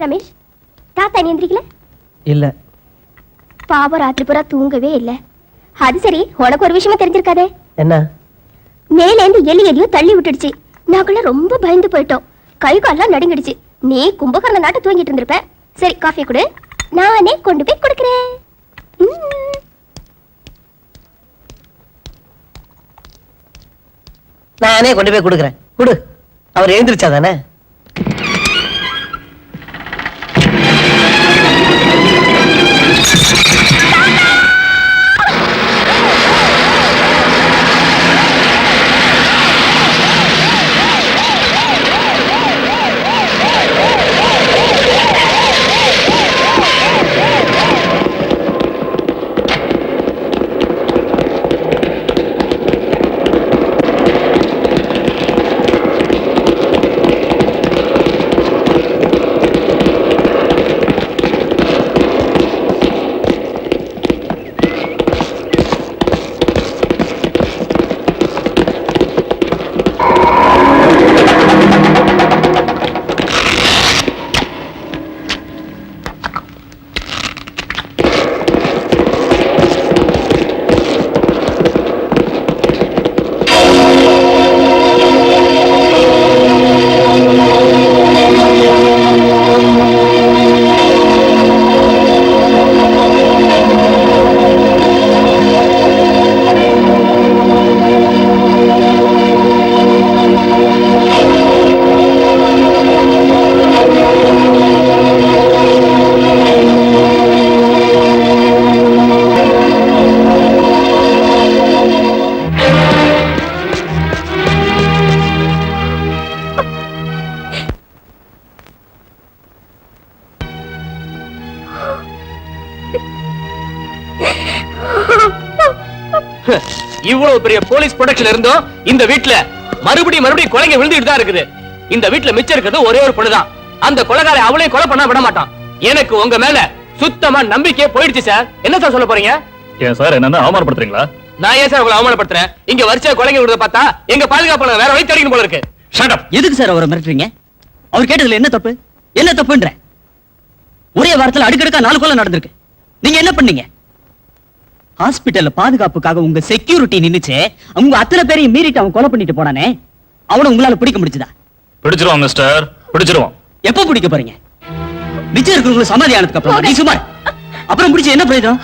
ரமேஷ், தாத்தா நீ எந்திரிக்கல? இல்ல. பாவம் ராத்திரி பூரா தூங்கவே இல்ல. அது சரி, உனக்கு ஒரு விஷயமா தெரிஞ்சிருக்காதே. என்ன? மேல இருந்து எலி எதையோ தள்ளி விட்டுடுச்சு. நாங்கள ரொம்ப பயந்து போயிட்டோம். கை கால்லாம் நடுங்கிடுச்சு. நீ கும்பகர்ண நாட்டு தூங்கிட்டு இருந்திருப்ப. சரி, காஃபி கொடு, நானே கொண்டு போய் கொடுக்கிறேன். நானே கொண்டு போய் கொடுக்கிறேன். கொடு. அவர் எழுந்திருச்சாதானே? இவ்வளவு பெரிய போலீஸ் ப்ரொடெக்ஷன் இருந்தும் இந்த வீட்ல மறுபடியும் கொலைங்க விழுந்துட்டு தான் இருக்குது. இந்த வீட்ல மிச்சம் இருக்கிறது ஒரே ஒரு பொண்ணுதான். அந்த கொலைகாரை அவளையும் கொலை பண்ண விட மாட்டான். எனக்கு உங்க மேல சுத்தமா நம்பிக்கையே போயிடுச்சு சார். என்ன சார் சொல்ல போறீங்க? ஏன் சார் என்ன அவமானப்படுத்துறீங்களா? நான் ஏன் சார் உங்களை அவமானப்படுத்துறேன்? இங்க வரிசையா கொலைங்க விடுறத பார்த்தா எங்க பாதுகாப்பு வேற வழி தேடிக்கணும் போல இருக்கு. Shut up. எதுக்கு சார் அவரை மிரட்டுறீங்க? அவர் கேட்டதுல என்ன தப்பு? என்ன தப்புன்ற? ஒரே வாரத்துல அடுக்கடுக்கா 4 கொலை நடந்திருக்கு. நீங்க என்ன பண்ணீங்க? ஹாஸ்பிடல்ல பாதுகாப்புக்காக உங்க செக்யூரிட்டி நின்னுச்சு. உங்க அத்தனை பேரையும் மீறிட்டு அவன் கொலை பண்ணிட்டு போனானே, அவனை உங்களால பிடிக்க முடிச்சுதா? பிடிச்சிருவோம் மிஸ்டர், பிடிச்சிருவோம். எப்ப பிடிக்க போறீங்க? மிச்சம் இருக்கிறவங்களுக்கு சமாதி ஆனதுக்கு அப்புறம் நீ சுமார். அப்புறம் பிடிச்ச என்ன பிரயோஜனம்?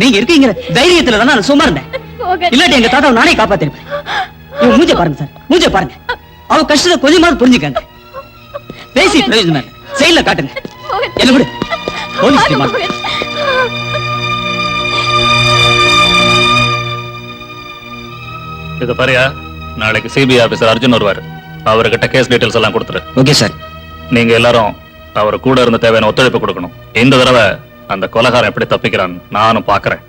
நீங்க இருக்கீங்க தைரியத்துல தானே நான் சும்மா இருந்தேன். இல்லாட்டி எங்க தாத்தாவை நானே காப்பாத்திருப்பேன். இவன் மூஞ்ச பாருங்க சார், மூஞ்ச பாருங்க. அவ கஷ்டத்தை கொஞ்சமாவது புரிஞ்சுக்கங்க. பேசி பிரயோஜனம் இல்ல, செயல்ல காட்டுங்க. என்ன விடு, போலீஸ் இது பாரியா, நாளைக்கு சிபிஐ ஆபீசர் அர்ஜுன் வருவாரு. அவர்கிட்ட கேஸ் டீடைல்ஸ் எல்லாம் கொடுத்துரு. Okay sir. நீங்க எல்லாரும் அவர் கூட இருந்த தேவையான ஒத்துழைப்பு கொடுக்கணும். இந்த தடவை அந்த கொலைகாரன் எப்படி தப்பிக்கிறான் நானும் பாக்குறேன்.